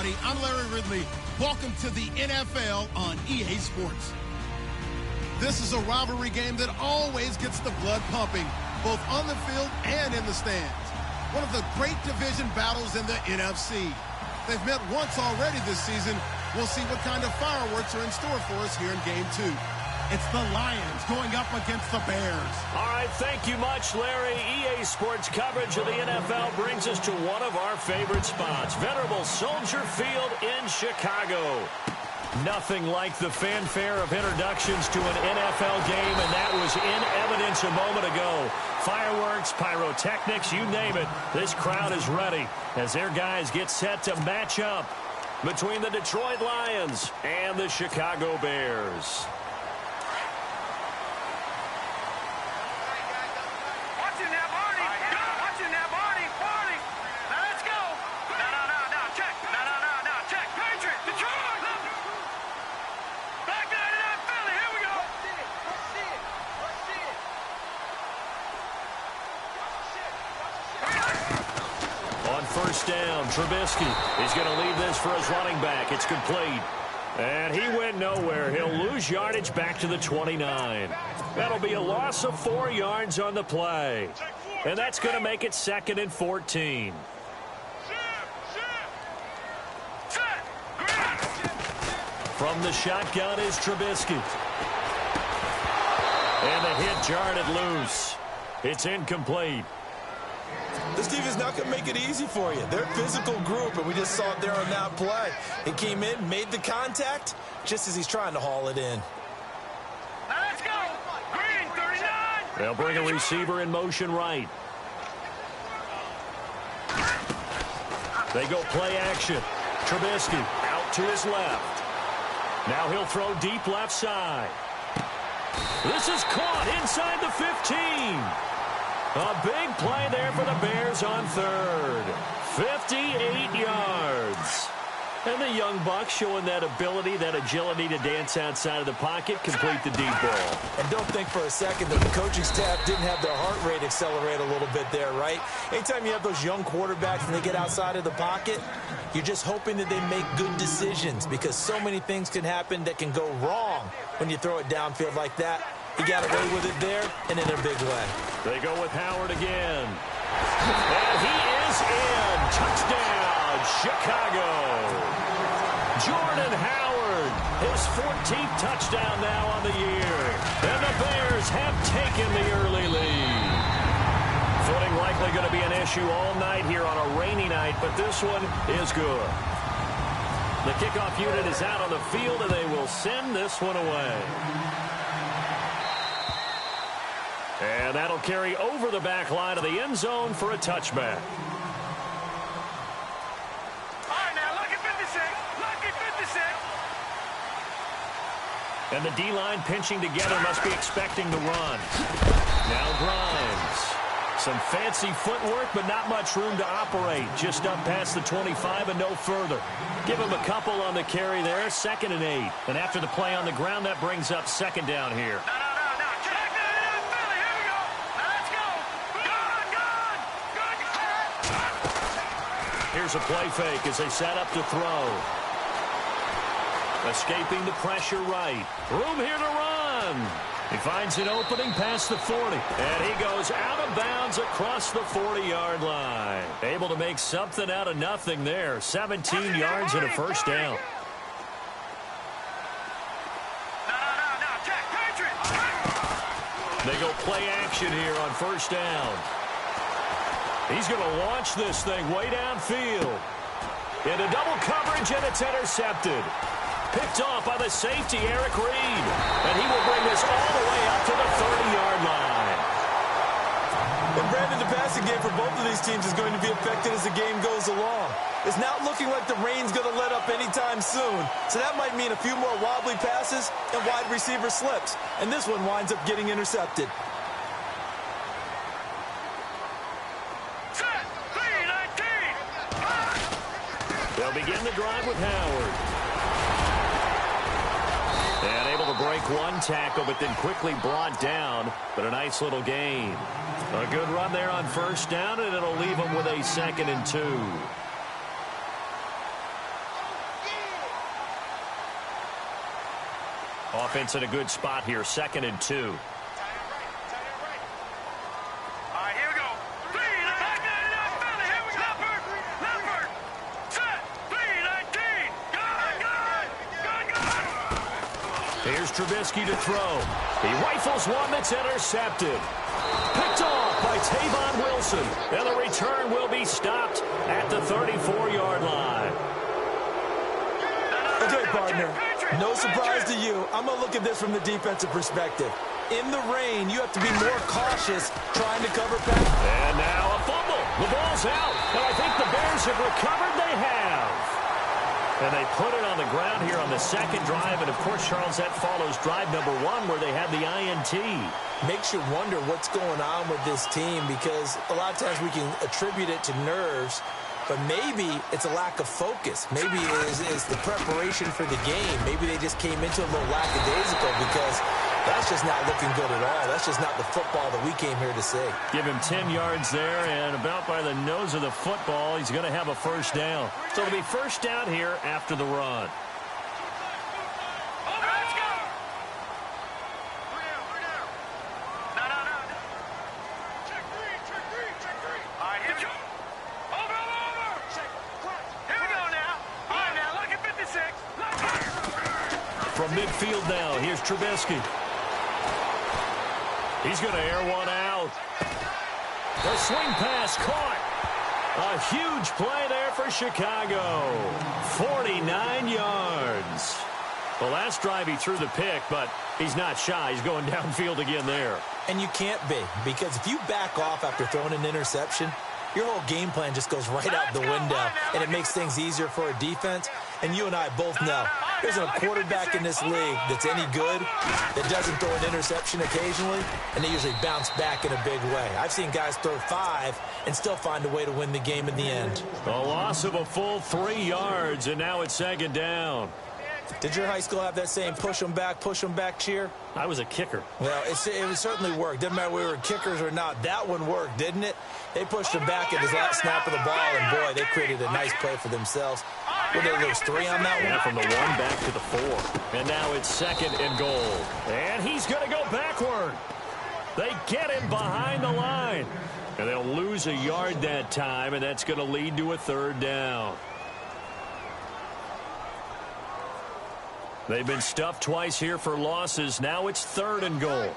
everybody. I'm Larry Ridley. Welcome to the NFL on EA Sports. This is a rivalry game that always gets the blood pumping, both on the field and in the stands. One of the great division battles in the NFC. They've met once already this season. We'll see what kind of fireworks are in store for us here in Game 2. It's the Lions going up against the Bears. All right, thank you much, Larry. EA Sports coverage of the NFL brings us to one of our favorite spots, venerable Soldier Field in Chicago. Nothing like the fanfare of introductions to an NFL game, and that was in evidence a moment ago. Fireworks, pyrotechnics, you name it. This crowd is ready as their guys get set to match up between the Detroit Lions and the Chicago Bears. First down, Trubisky. He's going to leave this for his running back. It's complete. And he went nowhere. He'll lose yardage back to the 29. That'll be a loss of 4 yards on the play. And that's going to make it 2nd and 14. From the shotgun is Trubisky. And the hit jarred it loose. It's incomplete. This defense is not going to make it easy for you. They're a physical group, and we just saw it there on that play. He came in, made the contact, just as he's trying to haul it in. Let's go! Green, 39! They'll bring a receiver in motion right. They go play action. Trubisky out to his left. Now he'll throw deep left side. This is caught inside the 15. A big play there for the Bears on third. 58 yards. And the young bucks showing that ability, that agility to dance outside of the pocket, complete the deep ball. And don't think for a second that the coaching staff didn't have their heart rate accelerate a little bit there, right? Anytime you have those young quarterbacks and they get outside of the pocket, you're just hoping that they make good decisions because so many things can happen that can go wrong when you throw it downfield like that. He got away with it there and in a big way. They go with Howard again. And he is in. Touchdown, Chicago. Jordan Howard, his 14th touchdown now on the year. And the Bears have taken the early lead. Footing likely going to be an issue all night here on a rainy night, but this one is good. The kickoff unit is out on the field, and they will send this one away. And that'll carry over the back line of the end zone for a touchback. All right, now, lucky 56. Lucky 56. And the D-line pinching together must be expecting the run. Now Grimes. Some fancy footwork, but not much room to operate. Just up past the 25 and no further. Give him a couple on the carry there, 2nd and 8. And after the play on the ground, that brings up 2nd down here. Here's a play fake as they set up to throw. Escaping the pressure right. Room here to run. He finds an opening past the 40. And he goes out of bounds across the 40-yard line. Able to make something out of nothing there. 17 yards and a first down. They go play action here on first down. He's going to launch this thing way downfield. Into double coverage, and it's intercepted. Picked off by the safety, Eric Reed. And he will bring this all the way up to the 30-yard line. And Brandon, the passing game for both of these teams is going to be affected as the game goes along. It's not looking like the rain's going to let up anytime soon. So that might mean a few more wobbly passes and wide receiver slips. And this one winds up getting intercepted. They'll begin the drive with Howard. And able to break one tackle, but then quickly brought down. But a nice little gain. A good run there on first down, and it'll leave them with a 2nd and 2. Offense in a good spot here, 2nd and 2. All right, here we go. 3, here we go. Leopard. Set. 3-19. Good. Here's Trubisky to throw. He rifles one that's intercepted. Picked off by Tavon Wilson. And the return will be stopped at the 34-yard line. Okay, partner, no surprise to you. I'm going to look at this from the defensive perspective. In the rain, you have to be more cautious trying to cover pass. And now a fumble. The ball's out. And I think the Bears have recovered. They have. And they put it on the ground here on the 2nd drive. And, of course, Charles, that follows drive number 1 where they had the INT. Makes you wonder what's going on with this team because a lot of times we can attribute it to nerves, but maybe it's a lack of focus. Maybe it's the preparation for the game. Maybe they just came into a little lackadaisical because that's just not looking good at all. That's just not the football that we came here to see. Give him 10 yards there, and about by the nose of the football, he's going to have a first down. So it'll be first down here after the run. From midfield now, here's Trubisky. He's going to air one out. The swing pass caught. A huge play there for Chicago. 49 yards. The last drive he threw the pick, but he's not shy. He's going downfield again there. And you can't be, because if you back off after throwing an interception, your whole game plan just goes right out the window, and it makes things easier for a defense. And you and I both know there's a quarterback in this league that's any good that doesn't throw an interception occasionally, and they usually bounce back in a big way. I've seen guys throw 5 and still find a way to win the game in the end. A loss of a full 3 yards, and now it's 2nd down. Did your high school have that same push them back cheer? I was a kicker. Well, it certainly worked. Didn't matter whether we were kickers or not. That one worked, didn't it? They pushed him back at his last snap of the ball, and boy, they created a nice play for themselves. What did they lose, 3 on that one? Yeah, from the 1 back to the 4. And now it's 2nd and goal. And he's going to go backward. They get him behind the line. And they'll lose a yard that time, and that's going to lead to a 3rd down. They've been stuffed twice here for losses. Now it's 3rd and goal.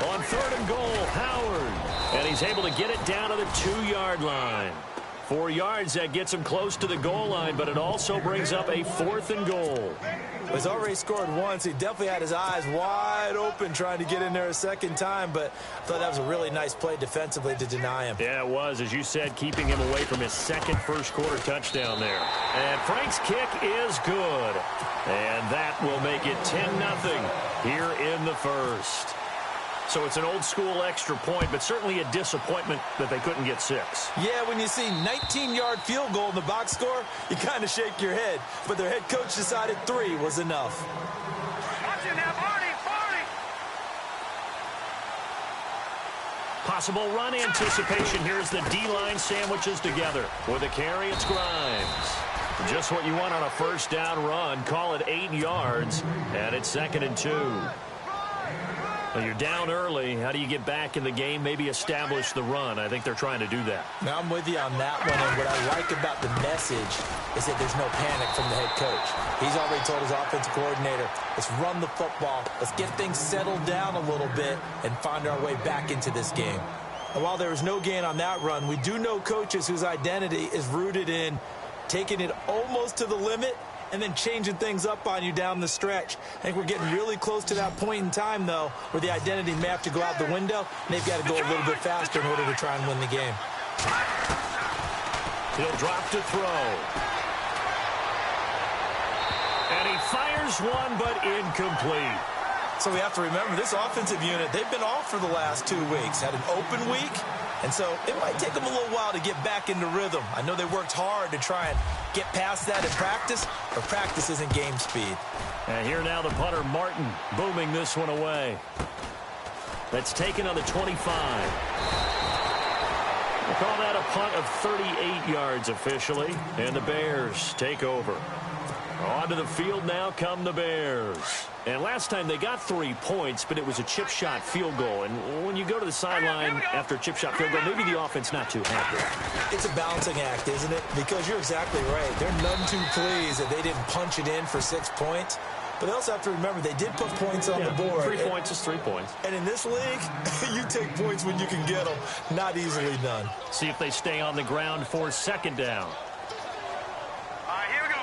On 3rd and goal, Howard. And he's able to get it down to the 2-yard line. 4 yards, that gets him close to the goal line, but it also brings up a 4th and goal. He's already scored once. He definitely had his eyes wide open trying to get in there a 2nd time, but I thought that was a really nice play defensively to deny him. Yeah, it was, as you said, keeping him away from his 2nd first-quarter touchdown there. And Frank's kick is good. And that will make it 10-0 here in the first. So it's an old-school extra point, but certainly a disappointment that they couldn't get 6. Yeah, when you see 19-yard field goal in the box score, you kind of shake your head. But their head coach decided 3 was enough. Watch it now, Barney. Possible run anticipation. Here's the D-line sandwiches together. With a carry, it's Grimes. Just what you want on a first down run. Call it 8 yards, and it's 2nd and 2. Well, you're down early. How do you get back in the game, maybe establish the run? I think they're trying to do that. Now, I'm with you on that one, and what I like about the message is that there's no panic from the head coach. He's already told his offensive coordinator, let's run the football, let's get things settled down a little bit and find our way back into this game. And while there was no gain on that run, we do know coaches whose identity is rooted in taking it almost to the limit and then changing things up on you down the stretch. I think we're getting really close to that point in time, though, where the identity may have to go out the window, and they've got to go a little bit faster in order to try and win the game. He'll drop to throw. And he fires one, but incomplete. So we have to remember, this offensive unit, they've been off for the last 2 weeks. Had an open week, and so it might take them a little while to get back into rhythm. I know they worked hard to try and get past that in practice, but practice isn't game speed. And here now the punter, Martin, booming this one away. That's taken on the 25. We'll call that a punt of 38 yards officially, and the Bears take over. Onto the field now come the Bears. And last time they got 3 points, but it was a chip shot field goal. And when you go to the sideline after a chip shot field goal, maybe the offense not too happy. It's a balancing act, isn't it? Because you're exactly right. They're none too pleased that they didn't punch it in for 6 points. But they also have to remember they did put points on the board. 3 points is 3 points. And in this league, you take points when you can get them. Not easily done. See if they stay on the ground for second down. All right, here we go.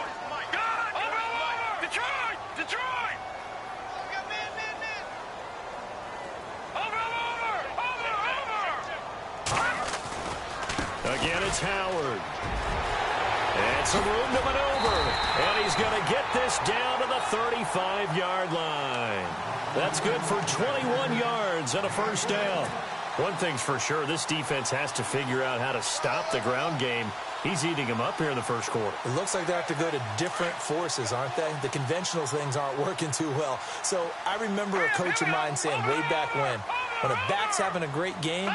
Over. Detroit. Detroit. Over. Again, it's Howard. And some room to maneuver. And he's going to get this down to the 35-yard line. That's good for 21 yards and a first down. One thing's for sure, this defense has to figure out how to stop the ground game. He's eating them up here in the first quarter. It looks like they have to go to different forces, aren't they? The conventional things aren't working too well. So I remember a coach of mine saying way back when a back's having a great game,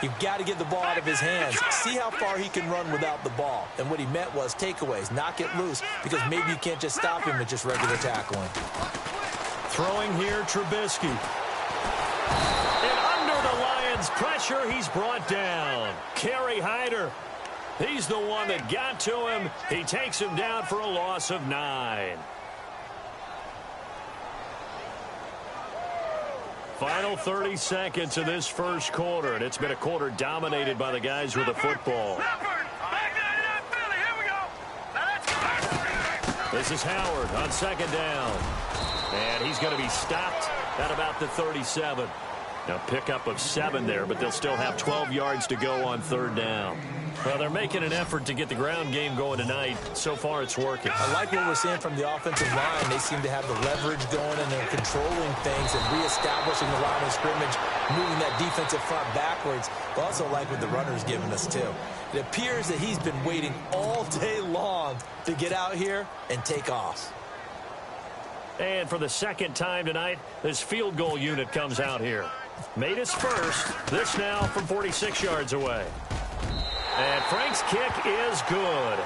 you've got to get the ball out of his hands. See how far he can run without the ball. And what he meant was takeaways, knock it loose, because maybe you can't just stop him with just regular tackling. Throwing here, Trubisky. And under the Lions' pressure, he's brought down. Kerry Hyder. He's the one that got to him. He takes him down for a loss of 9. Final 30 seconds of this first quarter, and it's been a quarter dominated by the guys with the football. This is Howard on second down. And he's going to be stopped at about the 37. Now pickup of 7 there, but they'll still have 12 yards to go on third down. Well, they're making an effort to get the ground game going tonight. So far, it's working. I like what we're seeing from the offensive line. They seem to have the leverage going, and they're controlling things and reestablishing the line of scrimmage, moving that defensive front backwards. But also like what the runner's giving us, too. It appears that he's been waiting all day long to get out here and take off. And for the second time tonight, this field goal unit comes out here. Made his first. This now from 46 yards away. And Frank's kick is good.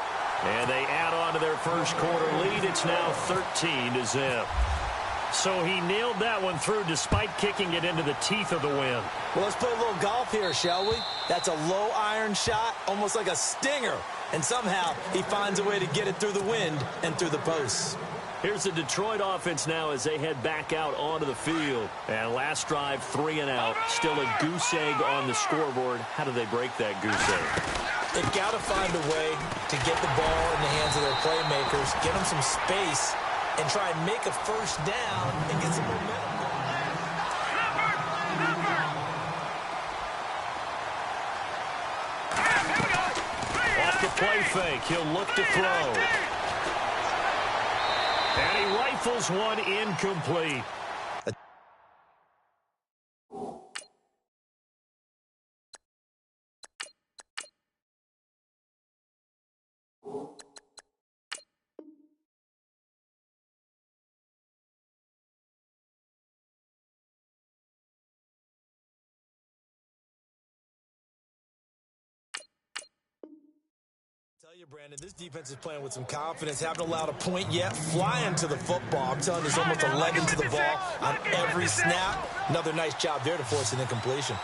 And they add on to their first quarter lead. It's now 13-0. So he nailed that one through despite kicking it into the teeth of the wind. Well, let's play a little golf here, shall we? That's a low iron shot, almost like a stinger. And somehow he finds a way to get it through the wind and through the posts. Here's the Detroit offense now as they head back out onto the field. And last drive, 3 and out. Still a goose egg on the scoreboard. How do they break that goose egg? They've got to find a way to get the ball in the hands of their playmakers, get them some space, and try and make a first down and get some momentum. Off the play fake, he'll look to throw. And he rifles one incomplete. Brandon, this defense is playing with some confidence. Haven't allowed a point yet. Flying to the football. I'm telling you, there's almost 11 to the ball on every snap. Another nice job there to force an incompletion.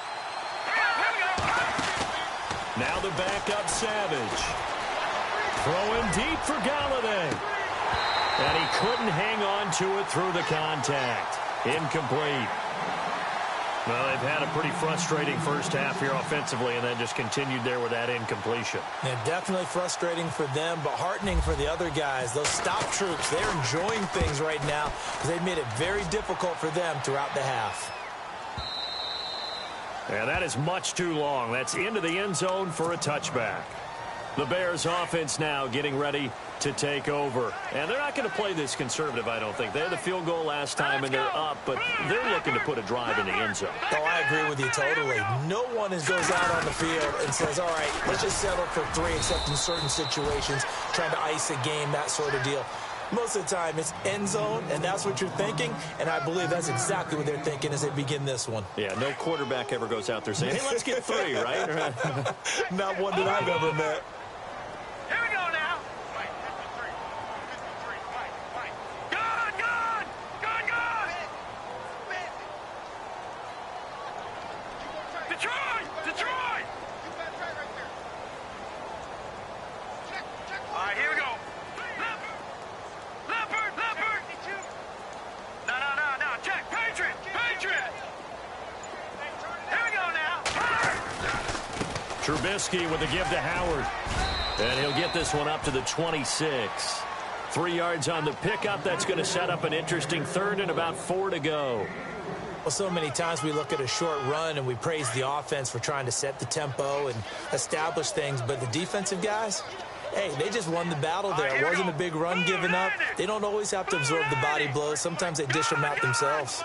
Now the backup Savage. Throwing deep for Galladay. And he couldn't hang on to it through the contact. Incomplete. Well, they've had a pretty frustrating first half here offensively, and then just continued there with that incompletion. Yeah, definitely frustrating for them, but heartening for the other guys. Those stop troops, they're enjoying things right now because they've made it very difficult for them throughout the half. And that is much too long. That's into the end zone for a touchback. The Bears offense now getting ready to take over. And they're not going to play this conservative, I don't think. They had the field goal last time, and they're up, but they're looking to put a drive in the end zone. Oh, I agree with you totally. No one goes out on the field and says, all right, let's just settle for 3, except in certain situations, trying to ice a game, that sort of deal. Most of the time, it's end zone, and that's what you're thinking, and I believe that's exactly what they're thinking as they begin this one. Yeah, no quarterback ever goes out there saying, hey, let's get 3, right? Not one that I've ever met. Here we go now. Trubisky with the give to Howard. And he'll get this one up to the 26. 3 yards on the pickup. That's going to set up an interesting third and about 4 to go. Well, so many times we look at a short run and we praise the offense for trying to set the tempo and establish things. But the defensive guys, hey, they just won the battle there. It wasn't a big run given up. They don't always have to absorb the body blows. Sometimes they dish them out themselves.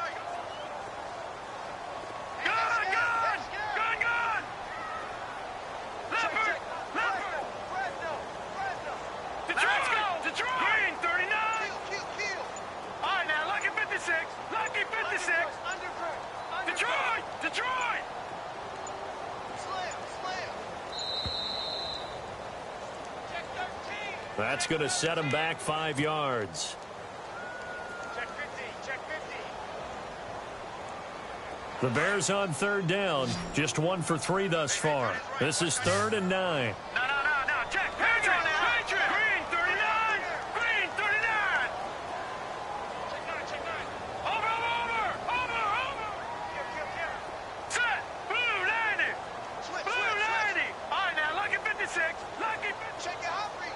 That's going to set him back 5 yards. Check 50, check 50. The Bears on third down. Just 1 for 3 thus far. This is 3rd and 9. No. Check. Patriot. Green 39. Green 39. Check 9. Over. Set. Blue 90. Blue 90. All right, now lucky 56. Lucky 56. Check your hot read.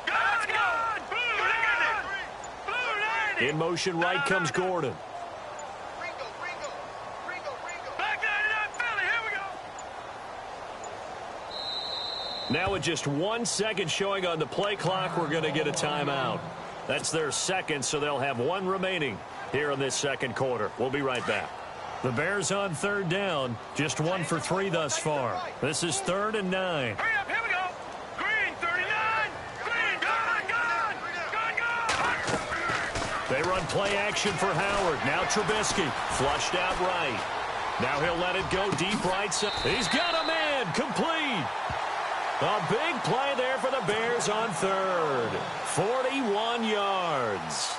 Let's go. Blue 90. In motion right comes Gordon. Back 99 Philly. Here we go. Now with just 1 second showing on the play clock, we're going to get a timeout. That's their second, so they'll have 1 remaining here in this second quarter. We'll be right back. The Bears on third down. Just 1 for 3 thus far. This is 3rd and 9. Hurry up. Here we go. Green 39. Green. Gone. They run play action for Howard. Now Trubisky flushed out right. Now he'll let it go deep right side. He's got a man complete. A big play there for the Bears on third. 41 yards.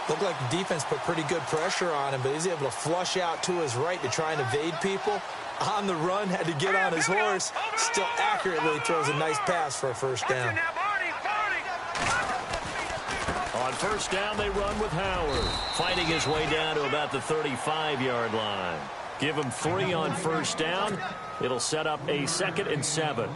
Looked like the defense put pretty good pressure on him, but he's able to flush out to his right to try and evade people. On the run, had to get on his horse. Still accurately throws a nice pass for a first down. On first down, they run with Howard. Fighting his way down to about the 35-yard line. Give him 3 on first down. It'll set up a 2nd and 7.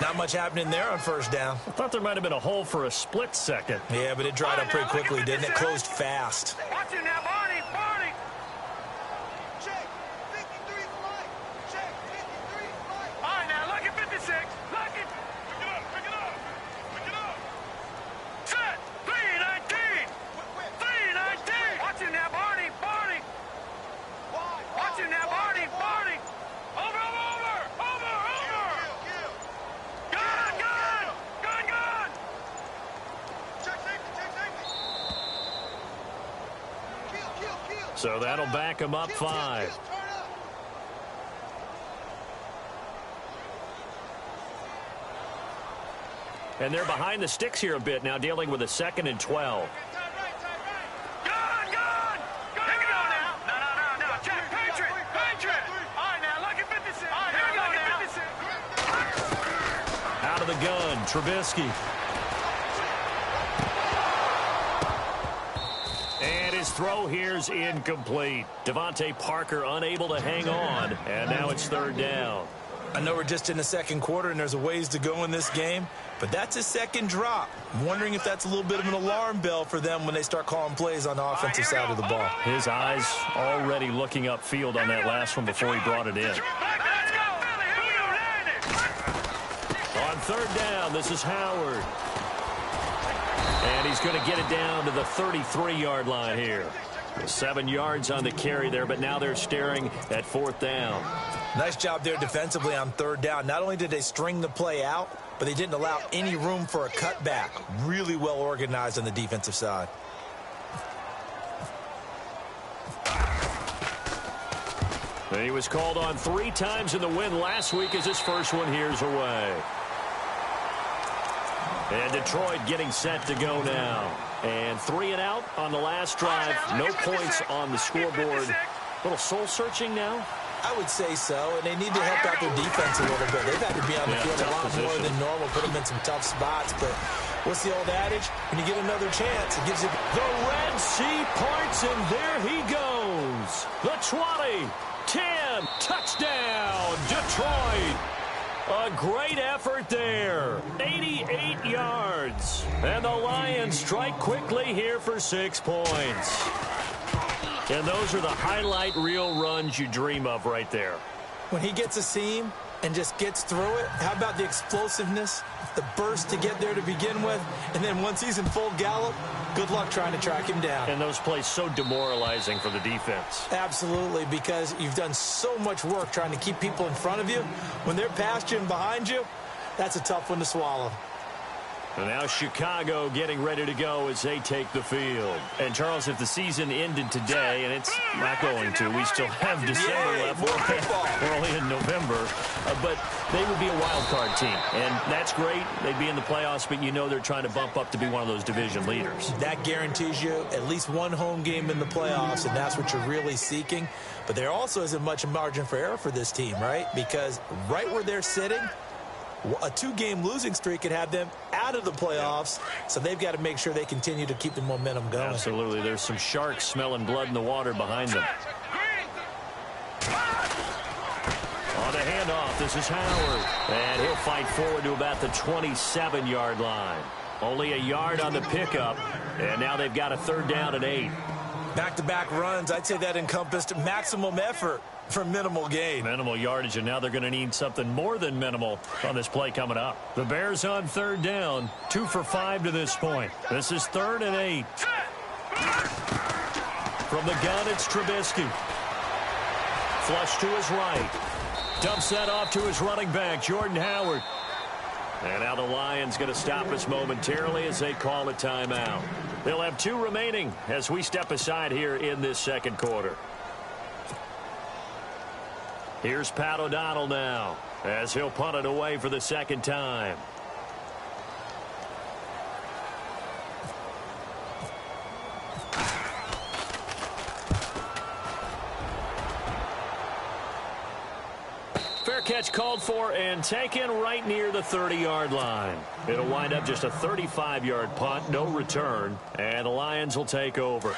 Not much happening there on first down. I thought there might have been a hole for a split second. Yeah, but it dried up pretty quickly, didn't it? Closed fast. Watch it now, Barney. Check. 53 flight. Check. 53 flight. All right, now, lucky 56. Lucky. Pick it up. Set. 319. 319. Watch it now, Barney. Watch it now, Barney. Over. Gone. Check safety. Kill. So that'll back him up 5. Turn up. And they're behind the sticks here a bit now, dealing with a 2nd and 12. Gone. Here we go now. No. Check. Patriot. All right, now, lucky 56. Here we go now. 56. Out of the gun, Trubisky. And his throw here's incomplete. Devontae Parker unable to hang on, and now it's 3rd down. I know we're just in the second quarter and there's a ways to go in this game, but that's a second drop. I'm wondering if that's a little bit of an alarm bell for them when they start calling plays on the offensive side of the ball. His eyes already looking upfield on that last one before he brought it in. On 3rd down, this is Howard. And he's going to get it down to the 33-yard line here. 7 yards on the carry there, but now they're staring at 4th down. Nice job there defensively on 3rd down. Not only did they string the play out, but they didn't allow any room for a cutback. Really well organized on the defensive side. He was called on 3 times in the win last week as his first one here's away. And Detroit getting set to go now. And 3 and out on the last drive. No points on the scoreboard. A little soul-searching now? I would say so, and they need to help out their defense a little bit. They've had to be on the field a lot more than normal, put them in some tough spots. But what's the old adage? When you get another chance, it gives you... The Red Sea parts, and there he goes. The 20, 10, touchdown, Detroit. A great effort there. 88 yards. And the Lions strike quickly here for 6 points. And those are the highlight reel runs you dream of right there. When he gets a seam and just gets through it, how about the explosiveness, the burst to get there to begin with, and then once he's in full gallop, good luck trying to track him down. And those plays so demoralizing for the defense. Absolutely, because you've done so much work trying to keep people in front of you. When they're past you and behind you, that's a tough one to swallow. And now Chicago getting ready to go as they take the field. And, Charles, if the season ended today, and it's not going to, we still have December left. We're only in November. But they would be a wild card team. And that's great. They'd be in the playoffs, but you know they're trying to bump up to be one of those division leaders. That guarantees you at least one home game in the playoffs, and that's what you're really seeking. But there also isn't much margin for error for this team, right? Because right where they're sitting, a 2-game losing streak could have them out of the playoffs, so they've got to make sure they continue to keep the momentum going. Absolutely. There's some sharks smelling blood in the water behind them. On the handoff, this is Howard. And he'll fight forward to about the 27-yard line. Only a yard on the pickup, and now they've got a 3rd down and 8. Back-to-back runs, I'd say that encompassed maximum effort for minimal gain. Minimal yardage, and now they're going to need something more than minimal on this play coming up. The Bears on 3rd down, 2 for 5 to this point. This is 3rd and 8. From the gun, it's Trubisky. Flush to his right. Dumps that off to his running back, Jordan Howard. And now the Lions going to stop us momentarily as they call a timeout. They'll have 2 remaining as we step aside here in this 2nd quarter. Here's Pat O'Donnell now as he'll punt it away for the 2nd time. Fair catch called for and taken right near the 30-yard line. It'll wind up just a 35-yard punt, no return, and the Lions will take over.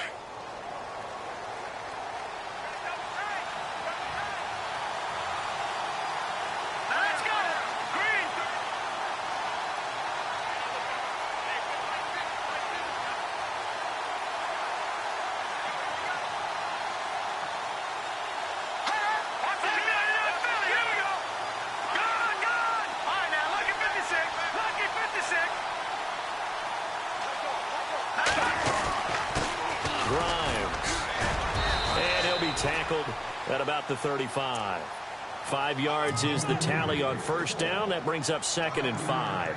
Tackled at about the 35. 5 yards is the tally on 1st down. That brings up 2nd and 5.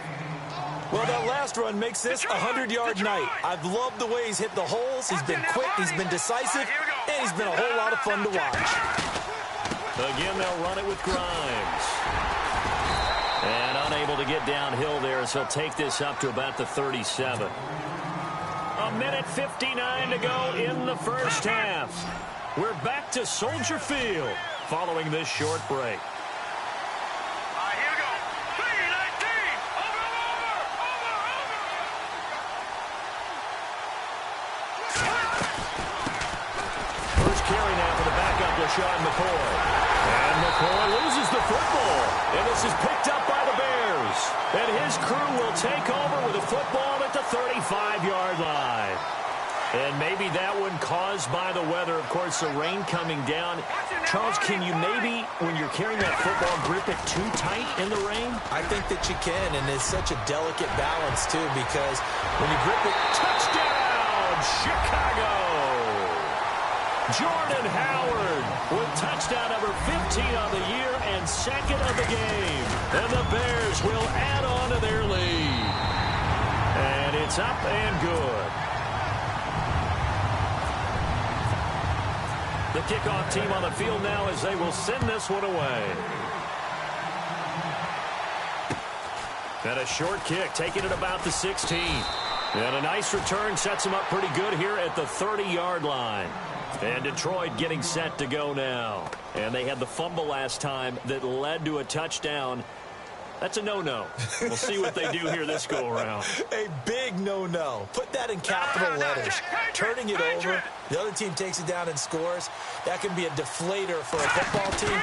Well, that last run makes this a 100-yard night. I've loved the way he's hit the holes. He's been quick, he's been decisive, and he's been a whole lot of fun to watch. Again, they'll run it with Grimes. And unable to get downhill there as he'll take this up to about the 37. 1:59 to go in the 1st half. We're back to Soldier Field following this short break. Here we go. 3-19. Over. First carry now for the backup, LaShawn McCoy. And McCoy loses the football. And this is picked up by the Bears. And his crew will take over with a football at the 35-yard line. And maybe that one caused by the weather. Of course, the rain coming down. Charles, can you maybe, when you're carrying that football, grip it too tight in the rain? I think that you can, and it's such a delicate balance, too, because when you grip it... Touchdown, Chicago! Jordan Howard with touchdown number 15 on the year and 2nd of the game. And the Bears will add on to their lead. And it's up and good. The kickoff team on the field now as they will send this one away. And a short kick, taking it about the 16. And a nice return sets them up pretty good here at the 30-yard line. And Detroit getting set to go now. And they had the fumble last time that led to a touchdown. That's a no-no. We'll see what they do here this go-around. A big no-no. Put that in capital letters. Turning it over, the other team takes it down and scores. That can be a deflator for a football team.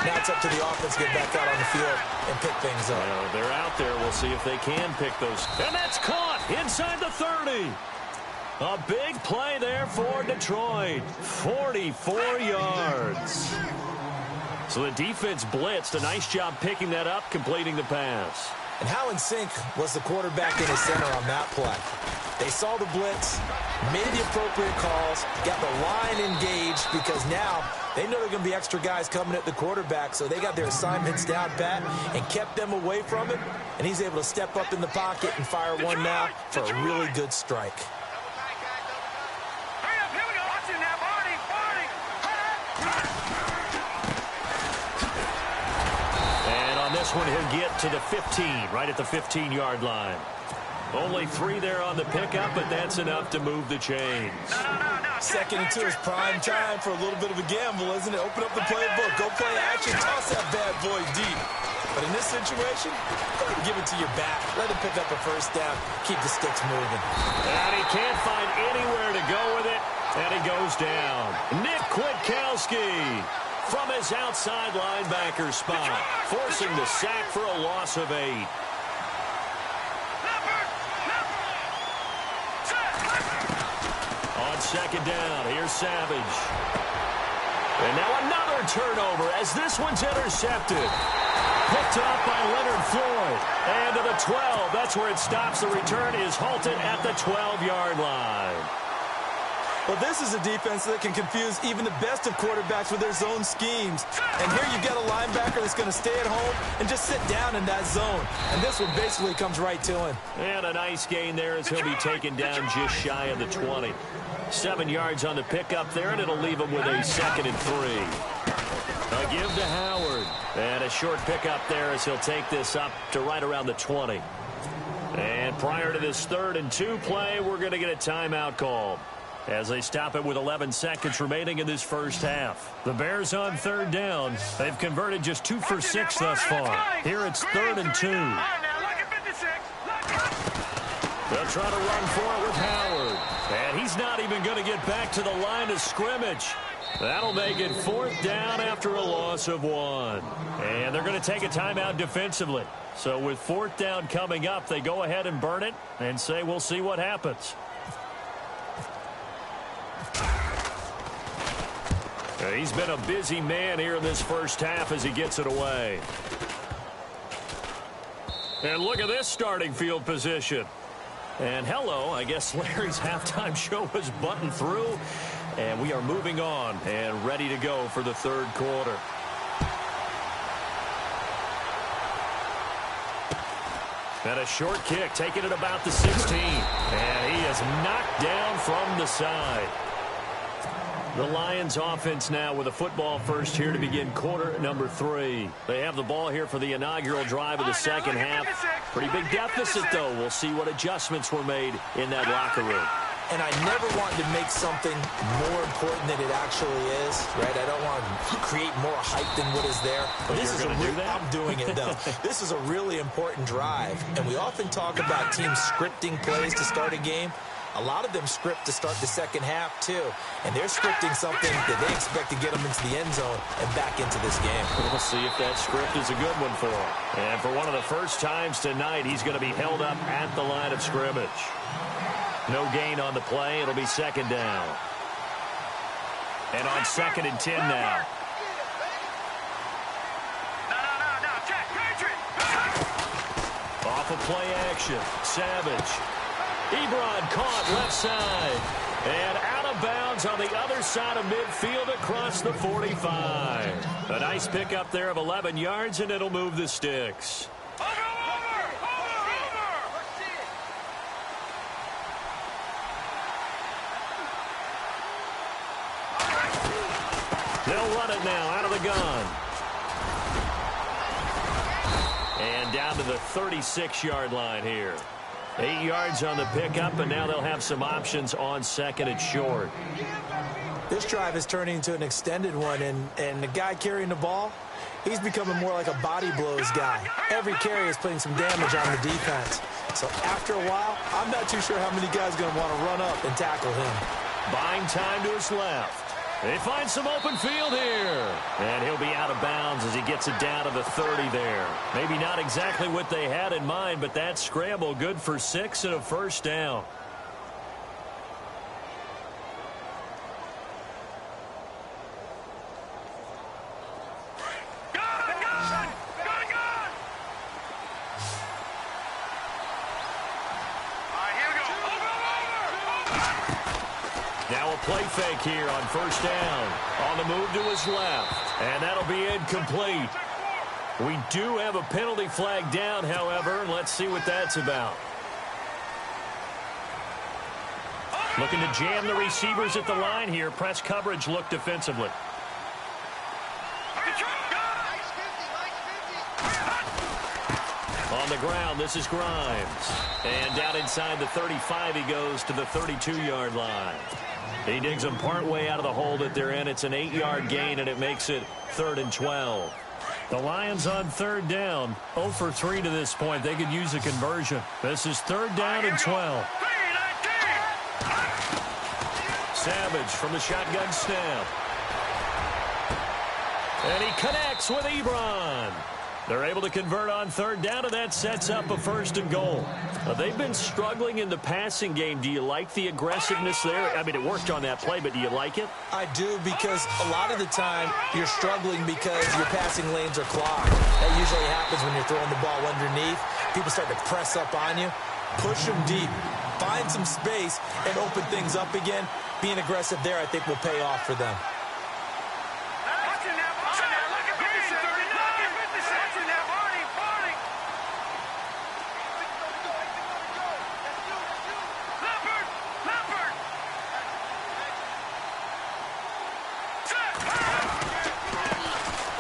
Now it's up to the offense to get back out on the field and pick things up. Well, they're out there. We'll see if they can pick those. And that's caught inside the 30. A big play there for Detroit. 44 yards. So the defense blitzed. A nice job picking that up, completing the pass. And how in sync was the quarterback in his center on that play? They saw the blitz, made the appropriate calls, got the line engaged because now they know there are going to be extra guys coming at the quarterback, so they got their assignments down pat and kept them away from him, and he's able to step up in the pocket and fire one now for a really good strike. This one he'll get to the 15, right at the 15-yard line. Only 3 there on the pickup, but that's enough to move the chains. Second and 2 is prime time for a little bit of a gamble, isn't it? Open up the playbook, go play action, toss that bad boy deep. But in this situation, go ahead and give it to your back. Let him pick up a first down, keep the sticks moving. And he can't find anywhere to go with it, and he goes down. Nick Kwiatkowski from his outside linebacker spot, forcing the sack for a loss of 8. On second down, here's Savage. And now another turnover as this one's intercepted. Picked up by Leonard Floyd. And to the 12, that's where it stops. The return is halted at the 12-yard line. Well, this is a defense that can confuse even the best of quarterbacks with their zone schemes. And here you've got a linebacker that's going to stay at home and just sit down in that zone. And this one basically comes right to him. And a nice gain there as he'll be taken down just shy of the 20. 7 yards on the pickup there, and it'll leave him with a 2nd and 3. A give to Howard. And a short pickup there as he'll take this up to right around the 20. And prior to this 3rd and 2 play, we're going to get a timeout called as they stop it with 11 seconds remaining in this first half. The Bears on 3rd down. They've converted just 2 for 6 thus far. Here it's 3rd and 2. They'll try to run for it with Howard. And he's not even going to get back to the line of scrimmage. That'll make it 4th down after a loss of 1. And they're going to take a timeout defensively. So with 4th down coming up, they go ahead and burn it and say we'll see what happens. He's been a busy man here in this first half as he gets it away. And look at this starting field position. And hello, I guess Larry's halftime show was buttoned through. And we are moving on and ready to go for the 3rd quarter. And a short kick, taking it about the 16. And he is knocked down from the side. The Lions offense now with a football first here to begin quarter number 3. They have the ball here for the inaugural drive of the second half. Pretty big deficit, though. We'll see what adjustments were made in that locker room. And I never want to make something more important than it actually is, right? I don't want to create more hype than what is there. But this is I'm doing it, though. This is a really important drive. And we often talk about teams scripting plays to start a game. A lot of them script to start the second half, too. And they're scripting something that they expect to get them into the end zone and back into this game. We'll see if that script is a good one for him. And for one of the first times tonight, he's going to be held up at the line of scrimmage. No gain on the play. It'll be 2nd down. And on 2nd and 10 now. Off of play action. Savage. Ebron caught left side. And out of bounds on the other side of midfield across the 45. A nice pickup there of 11 yards, and it'll move the sticks. They'll run it now out of the gun. And down to the 36-yard line here. 8 yards on the pickup, and now they'll have some options on 2nd and short. This drive is turning into an extended one, and the guy carrying the ball, he's becoming more like a body blows guy. Every carry is putting some damage on the defense. So after a while, I'm not too sure how many guys are going to want to run up and tackle him. Buying time to his left. They find some open field here. And he'll be out of bounds as he gets it down to the 30 there. Maybe not exactly what they had in mind, but that scramble good for 6 and a first down. Now a play fake here on first down. On the move to his left. And that'll be incomplete. We do have a penalty flag down, however, and let's see what that's about. Looking to jam the receivers at the line here. Press coverage look defensively. On the ground, this is Grimes. And down inside the 35, he goes to the 32-yard line. He digs them partway out of the hole that they're in. It's an 8-yard gain, and it makes it 3rd and 12. The Lions on third down. 0 for 3 to this point. They could use a conversion. This is 3rd down and 12. Savage from the shotgun snap. And he connects with Ebron. They're able to convert on third down, and that sets up a 1st and goal. They've been struggling in the passing game. Do you like the aggressiveness there? I mean, it worked on that play, but do you like it? I do, because a lot of the time you're struggling because your passing lanes are clogged. That usually happens when you're throwing the ball underneath. People start to press up on you. Push them deep. Find some space and open things up again. Being aggressive there, I think, will pay off for them.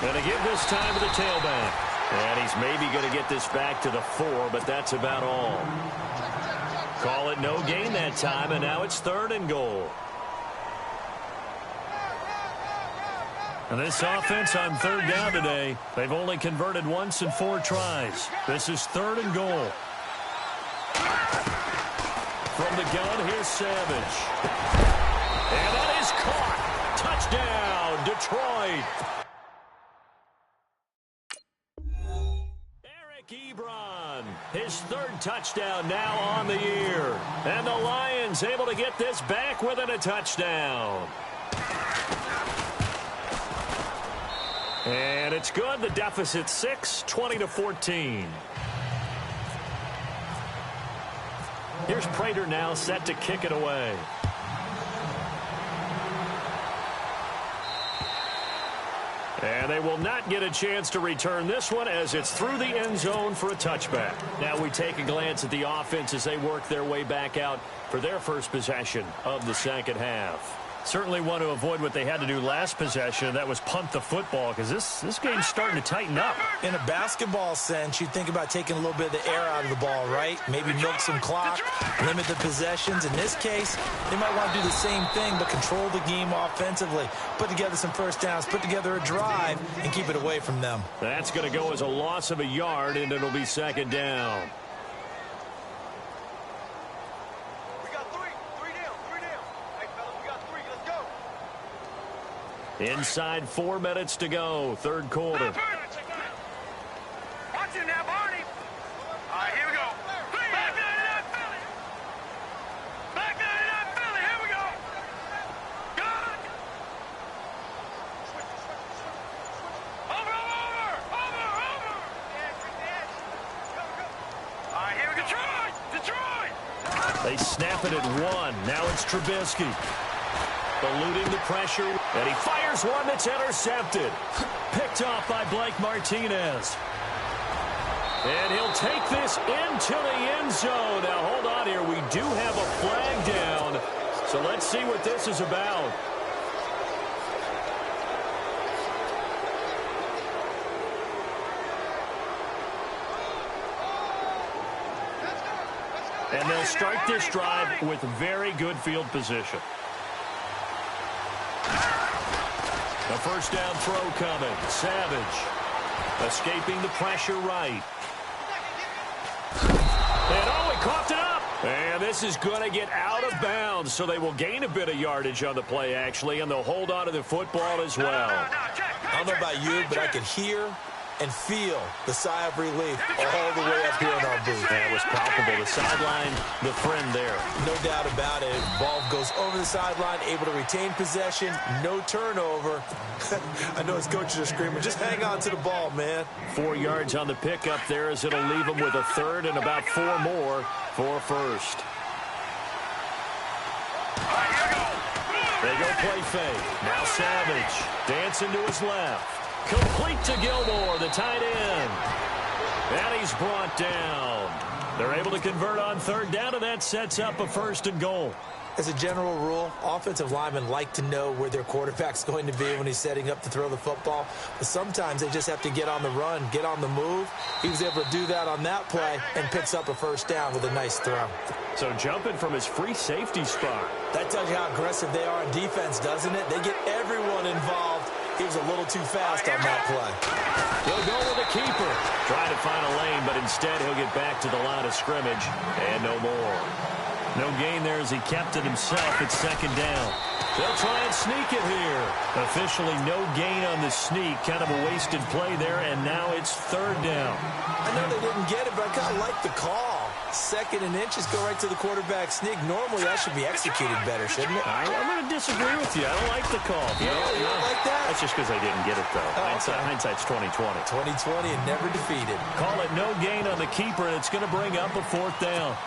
Going to give this time to the tailback. And he's maybe going to get this back to the 4, but that's about all. Call it no gain that time, and now it's 3rd and goal. And this offense on third down today, they've only converted once in 4 tries. This is 3rd and goal. From the gun, here's Savage. And that is caught. Touchdown, Detroit. Ebron, his 3rd touchdown now on the year. And the Lions able to get this back within a touchdown. And it's good. The deficit 6, 20-14. Here's Prater now set to kick it away. And they will not get a chance to return this one as it's through the end zone for a touchback. Now we take a glance at the offense as they work their way back out for their first possession of the second half. Certainly want to avoid what they had to do last possession. That was punt the football, because this game's starting to tighten up. In a basketball sense, you think about taking a little bit of the air out of the ball, right? Maybe milk some clock, limit the possessions. In this case, they might want to do the same thing, but control the game offensively. Put together some first downs, put together a drive, and keep it away from them. That's going to go as a loss of a yard, and it'll be 2nd down. Inside 4 minutes to go, 3rd quarter. Watch it now, Barney. All right, here we go. Back 99 Philly. Back 99 Philly. Here we go. Good. Over. All right, here we go. Detroit. They snap it at 1. Now it's Trubisky. Eluding the pressure, and he fires one that's intercepted. Picked off by Blake Martinez. And he'll take this into the end zone. Now, hold on here. We do have a flag down. So let's see what this is about. And they'll start this drive with very good field position. A first down throw coming. Savage escaping the pressure right. And he coughed it up. And this is going to get out of bounds, so they will gain a bit of yardage on the play, actually, and they'll hold on to the football as well. I don't know about you, but I could hear and feel the sigh of relief all the way up here in our booth. That was palpable. The sideline, the friend there. No doubt about it. Ball goes over the sideline, able to retain possession, no turnover. I know his coaches are screaming, just hang on to the ball, man. 4 yards on the pickup there as it'll leave him with a third and about 4 more for first. They go play fake. Now Savage dancing to his left. Complete to Gilmore, the tight end. And he's brought down. They're able to convert on third down, and that sets up a first and goal. As a general rule, offensive linemen like to know where their quarterback's going to be when he's setting up to throw the football. But sometimes they just have to get on the run, get on the move. He was able to do that on that play and picks up a first down with a nice throw. So jumping from his free safety spot. That tells you how aggressive they are on defense, doesn't it? They get everyone involved. He was a little too fast on that play. He'll go with the keeper. Trying to find a lane, but instead he'll get back to the line of scrimmage. And no more. No gain there as he kept it himself at second down. They'll try and sneak it here. Officially no gain on the sneak. Kind of a wasted play there, and now it's third down. I know they didn't get it, but I kind of like the call. Second and inches, go right to the quarterback sneak. Normally, that should be executed better, shouldn't it? I'm going to disagree with you. I don't like the call. You don't like that? That's just because I didn't get it, though. Hindsight's 20/20. 20/20 and never defeated. Call it no gain on the keeper, and it's going to bring up a fourth down.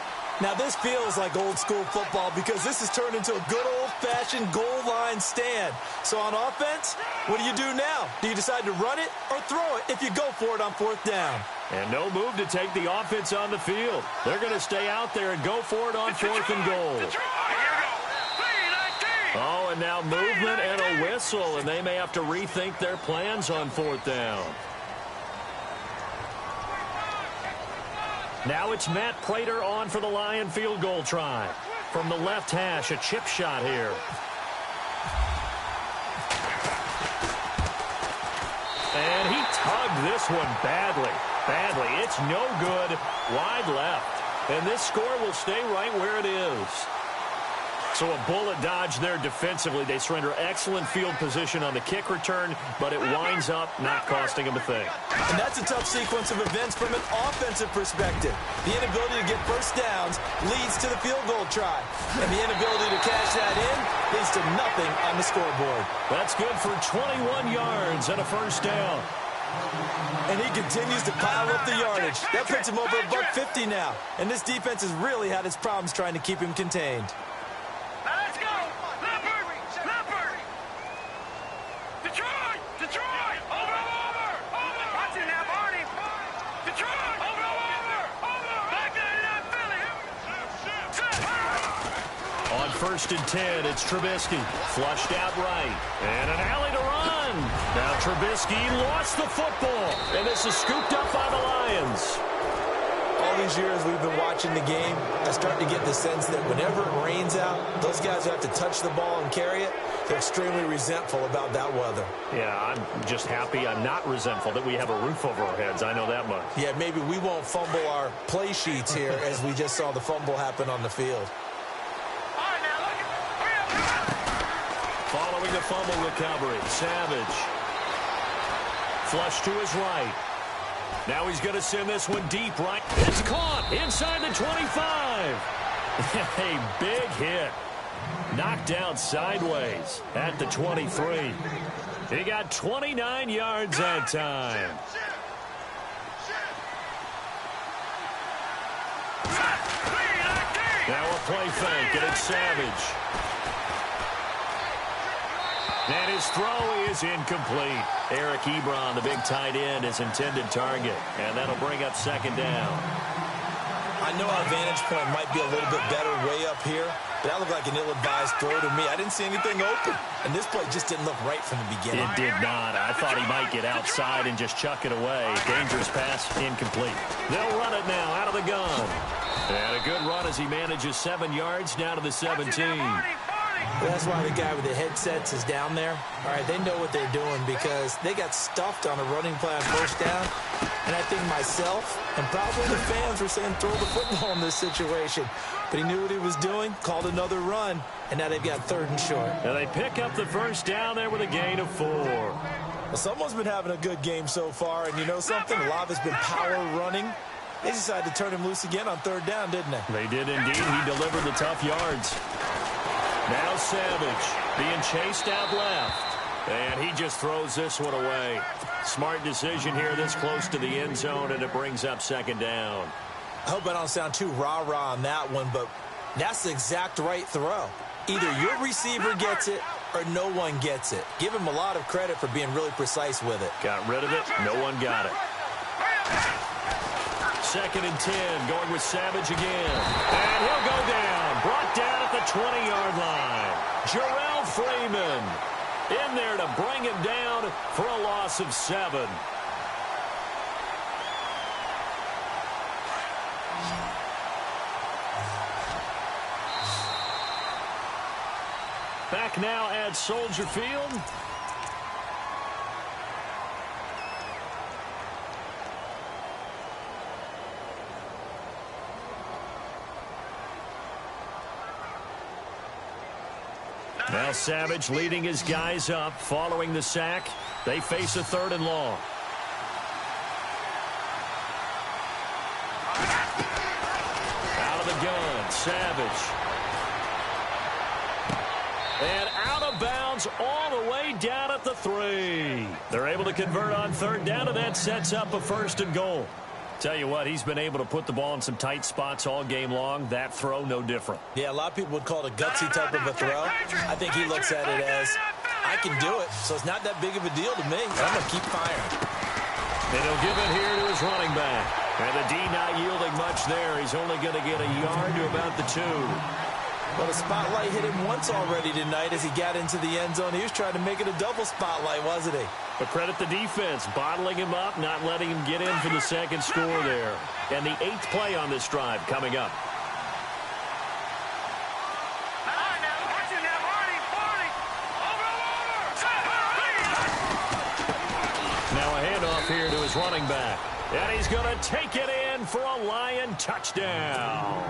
Now, this feels like old-school football because this has turned into a good old-fashioned goal line stand. So on offense, what do you do now? Do you decide to run it or throw it if you go for it on fourth down? And no move to take the offense on the field. They're going to stay out there and go for it on fourth and goal. Oh, and now movement and a whistle, and they may have to rethink their plans on fourth down. Now it's Matt Prater on for the Lion field goal try. From the left hash, a chip shot here. And he tugged this one badly. It's no good. Wide left. And this score will stay right where it is. So a bullet dodge there defensively. They surrender excellent field position on the kick return, but it winds up not costing them a thing. And that's a tough sequence of events from an offensive perspective. The inability to get first downs leads to the field goal try. And the inability to cash that in leads to nothing on the scoreboard. That's good for 21 yards and a first down. And he continues to pile up the yardage. That puts him over $150 now. And this defense has really had its problems trying to keep him contained. Let's go! Leopard! Detroit! Over! Watch it now, Barney! Detroit! Over! Back there in that Philly! On first and 10, it's Trubisky. Flushed out right. And an alley to run. Now Trubisky lost the football. And this is scooped up by the Lions. All these years we've been watching the game, I start to get the sense that whenever it rains out, those guys who have to touch the ball and carry it, they're extremely resentful about that weather. Yeah, I'm just happy I'm not resentful that we have a roof over our heads. I know that much. Yeah, maybe we won't fumble our play sheets here as we just saw the fumble happen on the field. Following the fumble recovery, Savage. Flush to his right. Now he's going to send this one deep right. It's caught inside the 25. A big hit. Knocked down sideways at the 23. He got 29 yards that time. Now a play fake, and it's Savage. And his throw is incomplete. Eric Ebron, the big tight end, is intended target. And that'll bring up second down. I know our vantage point might be a little bit better way up here, but that looked like an ill-advised throw to me. I didn't see anything open. And this play just didn't look right from the beginning. It did not. I thought he might get outside and just chuck it away. Dangerous pass, incomplete. They'll run it now out of the gun. And a good run as he manages 7 yards down to the 17. That's why the guy with the headsets is down there. All right, they know what they're doing because they got stuffed on a running play on first down. And I think myself and probably the fans were saying throw the football in this situation. But he knew what he was doing, called another run, and now they've got 3rd and short. And they pick up the first down there with a gain of 4. Well, someone's been having a good game so far, and you know something? A lot of it's been power running. They decided to turn him loose again on 3rd down, didn't they? They did indeed. He delivered the tough yards. Now Savage being chased out left. And he just throws this one away. Smart decision here this close to the end zone, and it brings up 2nd down. I hope I don't sound too rah-rah on that one, but that's the exact right throw. Either your receiver gets it or no one gets it. Give him a lot of credit for being really precise with it. Got rid of it. No one got it. 2nd and 10, going with Savage again. And he'll go down. Brought down at the 20-yard line. Jarrell Freeman in there to bring him down for a loss of 7. Back now at Soldier Field. Now Savage leading his guys up following the sack. They face a 3rd and long. Out of the gun, Savage. And out of bounds all the way down at the 3. They're able to convert on 3rd down, and that sets up a 1st and goal. Tell you what, he's been able to put the ball in some tight spots all game long. That throw, no different. Yeah, a lot of people would call it a gutsy type of a throw. I think he looks at it as, I can do it, so it's not that big of a deal to me. I'm going to keep firing. And he'll give it here to his running back. And the D not yielding much there. He's only going to get a yard to about the 2. Well, the spotlight hit him once already tonight as he got into the end zone. He was trying to make it a double spotlight, wasn't he? But credit the defense, bottling him up, not letting him get in for the 2nd score there. And the 8th play on this drive coming up. Now a handoff here to his running back. And he's going to take it in for a Lion touchdown.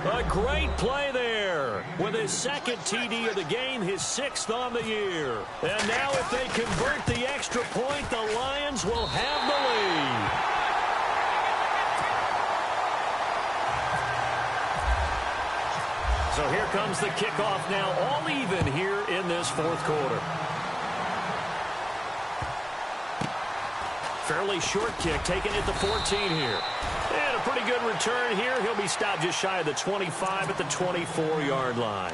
A great play there with his 2nd TD of the game, his 6th on the year. And now if they convert the extra point, the Lions will have the lead. So here comes the kickoff now, all even here in this 4th quarter. Fairly short kick, taken at the 14 here. And a pretty good return here. He'll be stopped just shy of the 25 at the 24-yard line.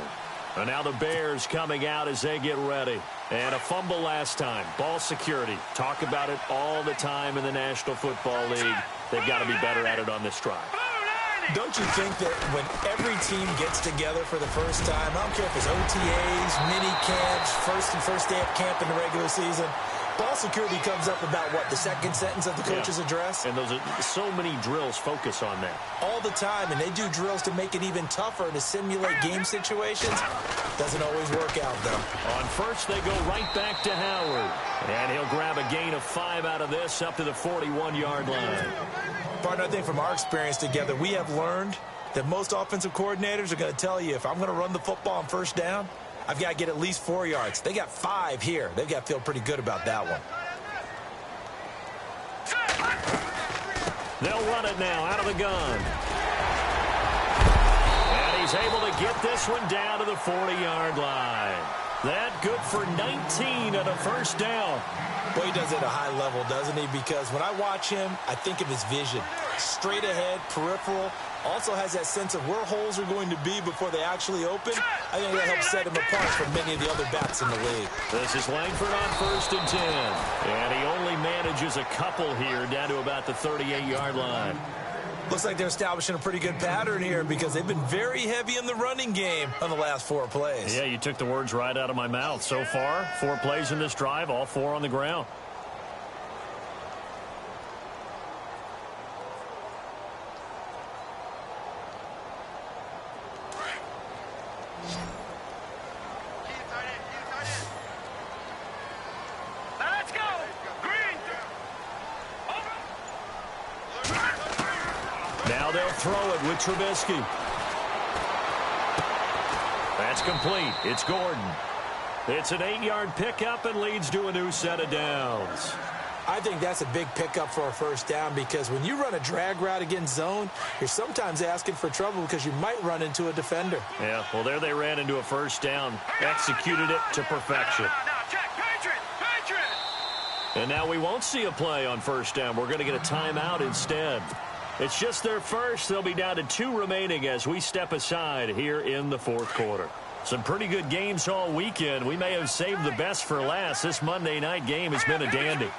And now the Bears coming out as they get ready. And a fumble last time. Ball security. Talk about it all the time in the National Football League. They've got to be better at it on this drive. Don't you think that when every team gets together for the first time, I don't care if it's OTAs, mini camps, first day of camp in the regular season, ball security comes up about, what, the 2nd sentence of the coach's address? And those are so many drills focus on that. All the time, and they do drills to make it even tougher to simulate game situations. Doesn't always work out, though. On first, they go right back to Howard. And he'll grab a gain of 5 out of this up to the 41-yard line. Partner, I think from our experience together, we have learned that most offensive coordinators are going to tell you, if I'm going to run the football on first down, I've got to get at least 4 yards. They got 5 here. They've got to feel pretty good about that one. They'll run it now out of the gun. And he's able to get this one down to the 40-yard line. That good for 19 at a first down. Boy, he does it at a high level, doesn't he? Because when I watch him, I think of his vision. Straight ahead, peripheral. Also has that sense of where holes are going to be before they actually open. I think that helps set him apart from many of the other backs in the league. This is Langford on first and 10. And he only manages a couple here down to about the 38-yard line. Looks like they're establishing a pretty good pattern here because they've been very heavy in the running game on the last 4 plays. Yeah, you took the words right out of my mouth. So far, 4 plays in this drive, all 4 on the ground. Now they'll throw it with Trubisky. That's complete. It's Gordon. It's an 8-yard pickup and leads to a new set of downs. I think that's a big pickup for a first down because when you run a drag route against zone, you're sometimes asking for trouble because you might run into a defender. Yeah, well, there they ran into a first down, executed it to perfection. And now we won't see a play on first down. We're going to get a timeout instead. It's just their first. They'll be down to 2 remaining as we step aside here in the fourth quarter. Some pretty good games all weekend. We may have saved the best for last. This Monday night game has been a dandy.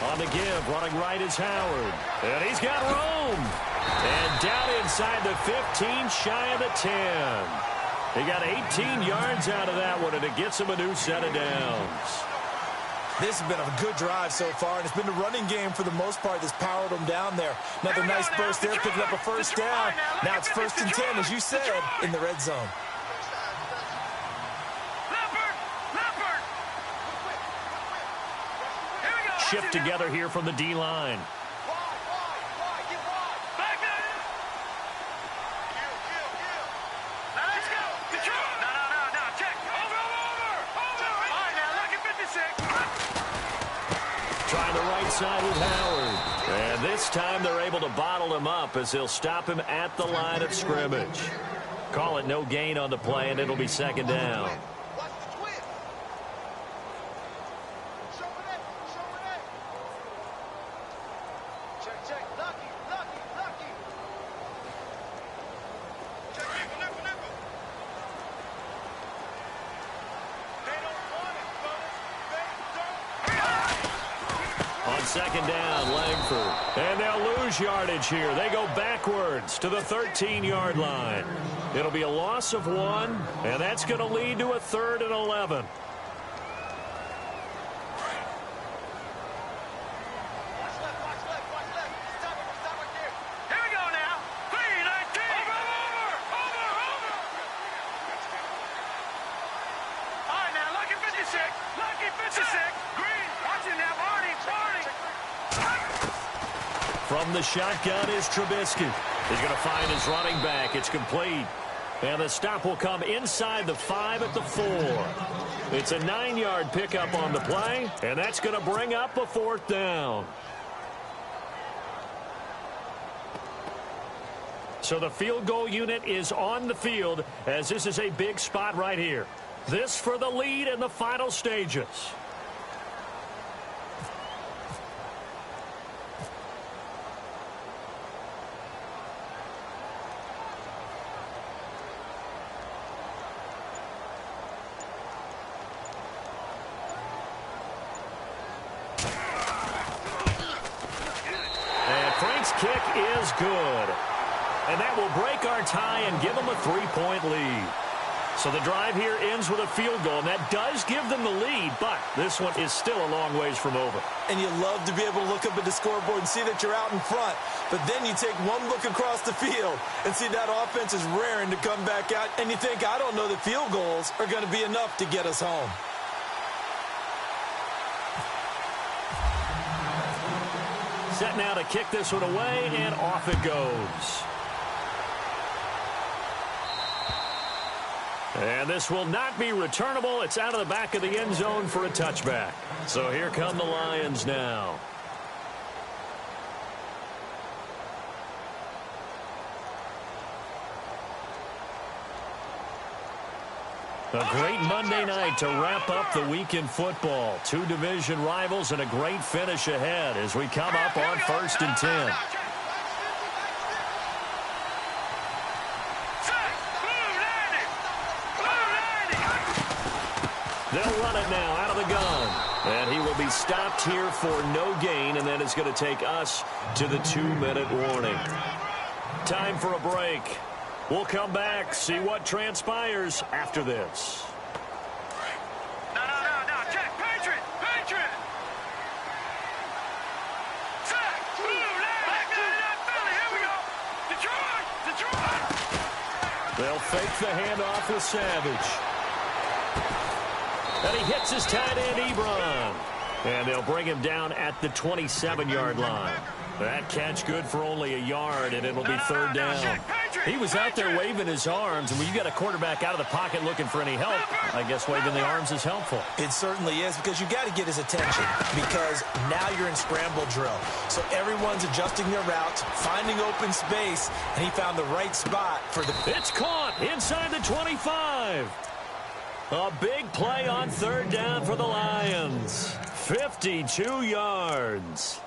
On the give, running right is Howard. And he's got room. And down inside the 15, shy of the 10. He got 18 yards out of that one, and it gets him a new set of downs. This has been a good drive so far, and it's been the running game for the most part that's powered them down there. Another nice burst there, picking up a first down. Now it's 1st and 10, as you said, in the red zone. Shift together here from the D-line. Trying the right side with Howard. And this time they're able to bottle him up as they'll stop him at the line of scrimmage. Call it no gain on the play, and it'll be 2nd down. On 2nd down, Langford. And they'll lose yardage here. They go backwards to the 13-yard line. It'll be a loss of 1, and that's going to lead to a 3rd and 11. From the shotgun is Trubisky. He's going to find his running back. It's complete. And the stop will come inside the 5 at the 4. It's a 9-yard pickup on the play, and that's going to bring up a 4th down. So the field goal unit is on the field as this is a big spot right here. This for the lead in the final stages. Kick is good. And that will break our tie and give them a 3-point lead. So the drive here ends with a field goal, and that does give them the lead, but this one is still a long ways from over. And you love to be able to look up at the scoreboard and see that you're out in front, but then you take one look across the field and see that offense is raring to come back out, and you think, I don't know that field goals are going to be enough to get us home. Set now to kick this one away, and off it goes. And this will not be returnable. It's out of the back of the end zone for a touchback. So here come the Lions now. A great Monday night to wrap up the week in football. 2 division rivals and a great finish ahead as we come up on 1st and 10. They'll run it now out of the gun. And he will be stopped here for no gain, and then it's going to take us to the 2-minute warning. Time for a break. We'll come back, see what transpires after this. No. Check. Patriot. Check. Here we go. Detroit. They'll fake the handoff with Savage. And he hits his tight end, Ebron. And they'll bring him down at the 27-yard line. That catch good for only a yard, and it'll be third down. He was out there waving his arms, and when you got a quarterback out of the pocket looking for any help, I guess waving the arms is helpful. It certainly is, because you got to get his attention, because now you're in scramble drill. So everyone's adjusting their routes, finding open space, and he found the right spot for the... It's caught inside the 25. A big play on third down for the Lions. 52 yards.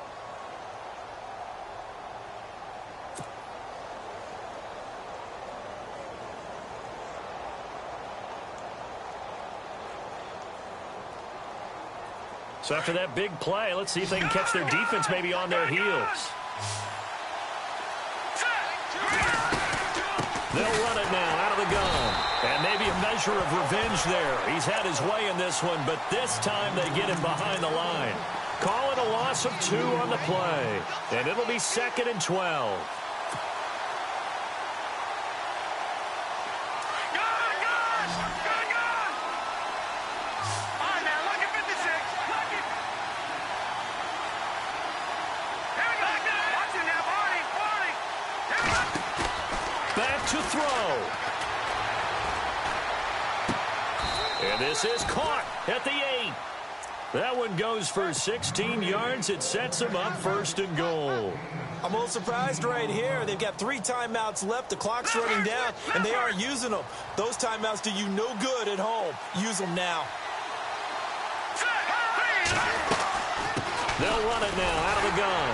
So after that big play, let's see if they can catch their defense maybe on their heels. They'll run it now out of the gun. And maybe a measure of revenge there. He's had his way in this one, but this time they get him behind the line. Call it a loss of 2 on the play. And it'll be 2nd and 12. Back to throw. And this is caught at the 8. That one goes for 16 yards. It sets them up 1st and goal. I'm a little surprised right here. They've got 3 timeouts left. The clock's running down, and they aren't using them. Those timeouts do you no good at home. Use them now. They'll run it now out of the gun.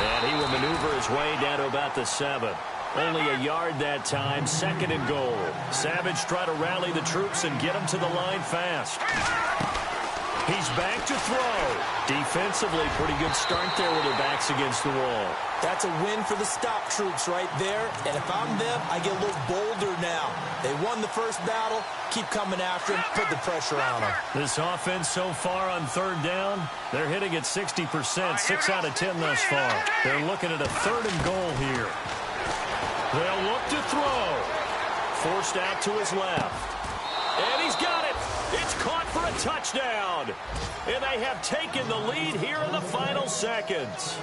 And he will maneuver his way down to about the 7. Only a yard that time, 2nd and goal. Savage try to rally the troops and get them to the line fast. He's back to throw. Defensively, pretty good start there with their backs against the wall. That's a win for the stop troops right there. And if I'm them, I get a little bolder now. They won the first battle. Keep coming after him. Put the pressure on them. This offense so far on third down, they're hitting at 60%, 6 out of 10 thus far. They're looking at a 3rd and goal here. They'll look to throw. Forced out to his left. And he's got it. It's caught for a touchdown. And they have taken the lead here in the final seconds.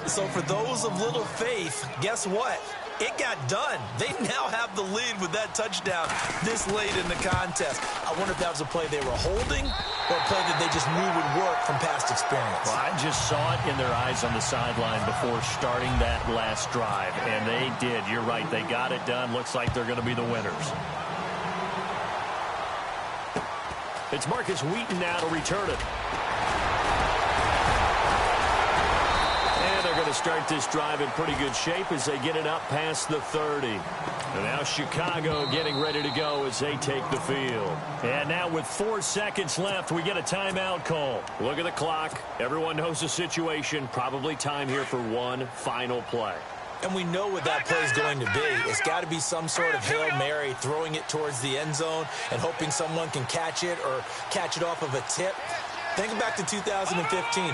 So for those of little faith, guess what? It got done. They now have the lead with that touchdown this late in the contest. I wonder if that was a play they were holding or a play that they just knew would work from past experience. Well, I just saw it in their eyes on the sideline before starting that last drive, and they did. You're right. They got it done. Looks like they're going to be the winners. It's Marcus Wheaton now to return it. And they're going to start this drive in pretty good shape as they get it up past the 30. And now Chicago getting ready to go as they take the field. And now with 4 seconds left, we get a timeout call. Look at the clock. Everyone knows the situation. Probably time here for one final play. And we know what that play is going to be. It's got to be some sort of Hail Mary, throwing it towards the end zone and hoping someone can catch it or catch it off of a tip. Think back to 2015.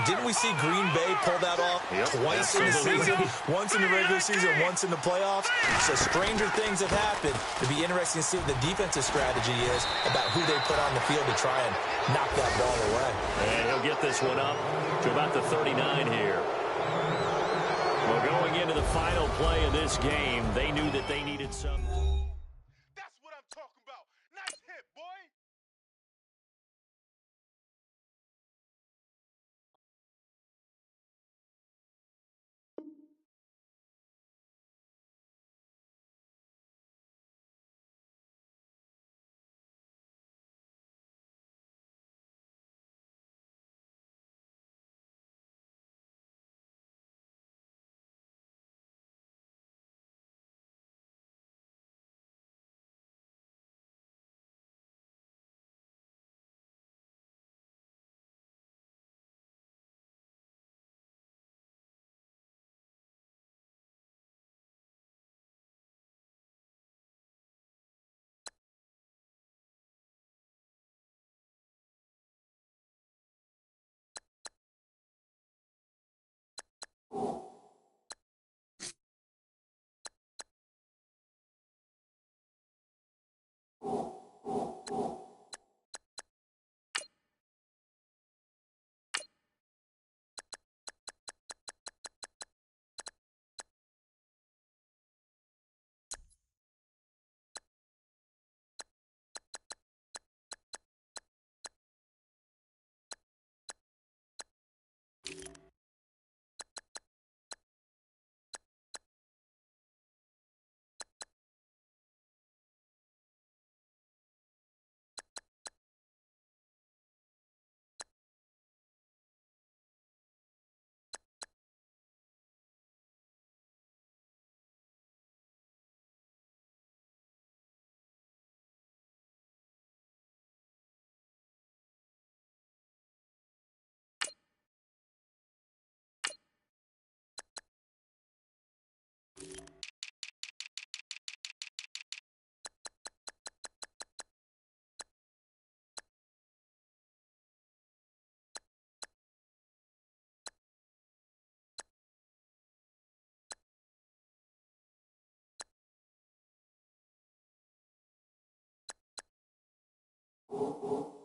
Didn't we see Green Bay pull that off twice in the season? Once in the regular season, once in the playoffs. So stranger things have happened. It'd be interesting to see what the defensive strategy is about who they put on the field to try and knock that ball away. And he'll get this one up to about the 39 here. Well, going into the final play of this game, they knew that they needed some... you.